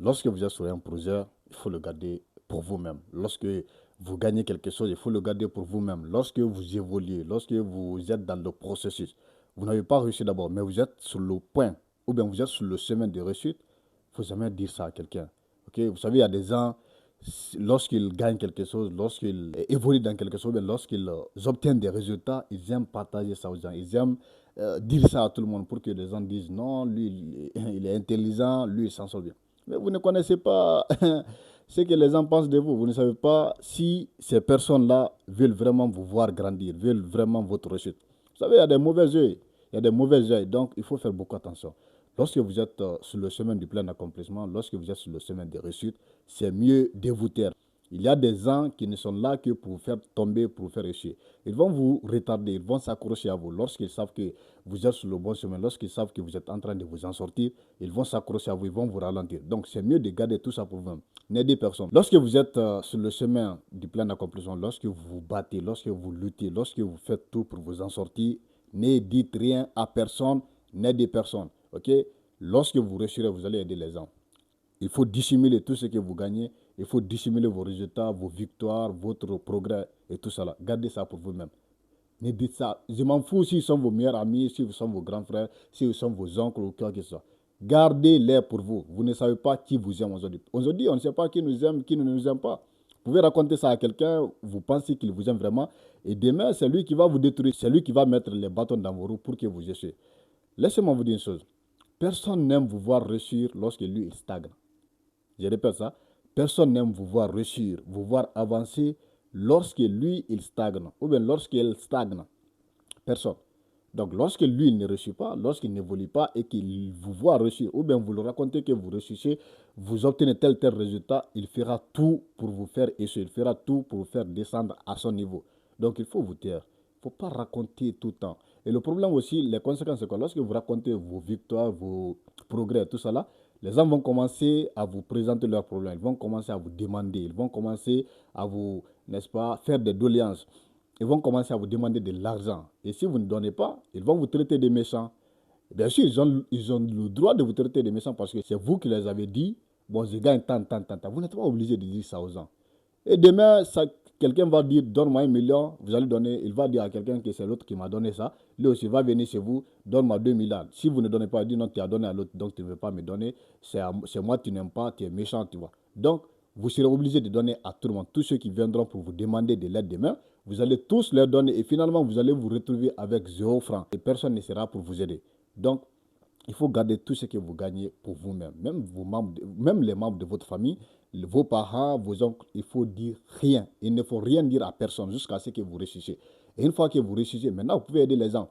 Lorsque vous êtes sur un projet, il faut le garder pour vous-même. Lorsque vous gagnez quelque chose, il faut le garder pour vous-même. Lorsque vous évoluez, lorsque vous êtes dans le processus, vous n'avez pas réussi d'abord, mais vous êtes sur le point, ou bien vous êtes sur le chemin de réussite, il ne faut jamais dire ça à quelqu'un. Ok. Vous savez, il y a des gens, lorsqu'ils gagnent quelque chose, lorsqu'ils évoluent dans quelque chose, lorsqu'ils obtiennent des résultats, ils aiment partager ça aux gens. Ils aiment dire ça à tout le monde pour que les gens disent non, lui, il est intelligent, lui, il s'en sort bien. Mais vous ne connaissez pas ce que les gens pensent de vous. Vous ne savez pas si ces personnes-là veulent vraiment vous voir grandir, veulent vraiment votre réussite. Vous savez, il y a des mauvais yeux. Il y a des mauvais yeux. Donc, il faut faire beaucoup attention. Lorsque vous êtes sur le chemin du plein accomplissement, lorsque vous êtes sur le chemin de réussite, c'est mieux de vous taire. Il y a des gens qui ne sont là que pour vous faire tomber, pour vous faire réussir. Ils vont vous retarder, ils vont s'accrocher à vous. Lorsqu'ils savent que vous êtes sur le bon chemin, lorsqu'ils savent que vous êtes en train de vous en sortir, ils vont s'accrocher à vous, ils vont vous ralentir. Donc c'est mieux de garder tout ça pour vous-même. N'aidez personne. Lorsque vous êtes sur le chemin du plein accomplissement, lorsque vous vous battez, lorsque vous luttez, lorsque vous faites tout pour vous en sortir, ne dites rien à personne, n'aidez personne. Ok? Lorsque vous réussirez, vous allez aider les gens. Il faut dissimuler tout ce que vous gagnez. Il faut dissimuler vos résultats, vos victoires, votre progrès et tout ça là. Gardez ça pour vous-même. Ne dites ça. Je m'en fous s'ils sont vos meilleurs amis, si vous sont vos grands frères, si vous sont vos oncles ou quoi que ce soit. Gardez-les pour vous. Vous ne savez pas qui vous aime aujourd'hui. Aujourd'hui, on ne sait pas qui nous aime, qui ne nous aime pas. Vous pouvez raconter ça à quelqu'un, vous pensez qu'il vous aime vraiment, et demain, c'est lui qui va vous détruire, c'est lui qui va mettre les bâtons dans vos roues pour que vous échouiez. Laissez-moi vous dire une chose. Personne n'aime vous voir réussir lorsque lui, il stagne. Je répète ça. Personne n'aime vous voir réussir, vous voir avancer lorsque lui, il stagne. Ou bien lorsqu'il stagne. Personne. Donc lorsque lui, il ne réussit pas, lorsqu'il n'évolue pas et qu'il vous voit réussir, ou bien vous le racontez que vous réussissez, vous obtenez tel résultat, il fera tout pour vous faire échouer, il fera tout pour vous faire descendre à son niveau. Donc il faut vous taire. Il ne faut pas raconter tout le temps. Et le problème aussi, les conséquences, c'est que lorsque vous racontez vos victoires, vos progrès, tout ça là, les gens vont commencer à vous présenter leurs problèmes, ils vont commencer à vous demander, ils vont commencer à vous, n'est-ce pas, faire des doléances. Ils vont commencer à vous demander de l'argent. Et si vous ne donnez pas, ils vont vous traiter de méchants. Bien sûr, ils ont le droit de vous traiter de méchants parce que c'est vous qui les avez dit, bon, je gagne tant. Vous n'êtes pas obligé de dire ça aux gens. Et demain, quelqu'un va dire, donne-moi 1 million, vous allez donner, il va dire à quelqu'un que c'est l'autre qui m'a donné ça. Lui aussi va venir chez vous, donne-moi 2 milliards. Si vous ne donnez pas, il dit non, tu as donné à l'autre, donc tu ne veux pas me donner. C'est moi, tu n'aimes pas, tu es méchant, tu vois. Donc, vous serez obligé de donner à tout le monde. Tous ceux qui viendront pour vous demander de l'aide demain, vous allez tous leur donner et finalement, vous allez vous retrouver avec 0 francs et personne ne sera pour vous aider. Donc, il faut garder tout ce que vous gagnez pour vous-même. Même les membres de votre famille, vos parents, vos oncles, il faut dire rien. Il ne faut rien dire à personne jusqu'à ce que vous réussissiez. Et une fois que vous réussissez, maintenant, vous pouvez aider les gens.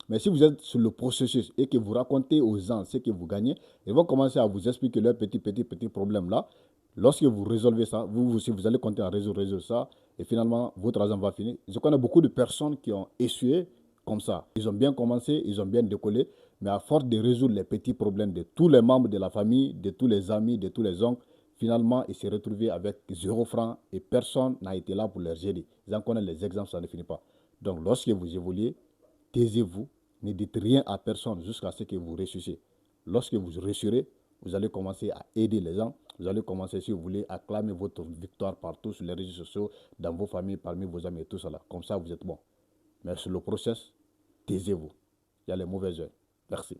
Mais si vous êtes sur le processus et que vous racontez aux gens ce que vous gagnez, ils vont commencer à vous expliquer leurs petits problèmes là. Lorsque vous résolvez ça, vous aussi, vous allez compter à résoudre ça. Et finalement, votre argent va finir. Je connais beaucoup de personnes qui ont échoué comme ça. Ils ont bien commencé, ils ont bien décollé, mais à force de résoudre les petits problèmes de tous les membres de la famille, de tous les amis, de tous les oncles, finalement, ils se retrouvaient avec 0 francs et personne n'a été là pour leur aider. Ils en connaissent les exemples, ça ne finit pas. Donc, lorsque vous évoluez, taisez-vous, ne dites rien à personne jusqu'à ce que vous réussissiez. Lorsque vous réussirez, vous allez commencer à aider les gens. Vous allez commencer, si vous voulez, à clamer votre victoire partout sur les réseaux sociaux, dans vos familles, parmi vos amis et tout cela. Comme ça, vous êtes bon. Mais sur le process, taisez-vous. Il y a les mauvais yeux. Merci.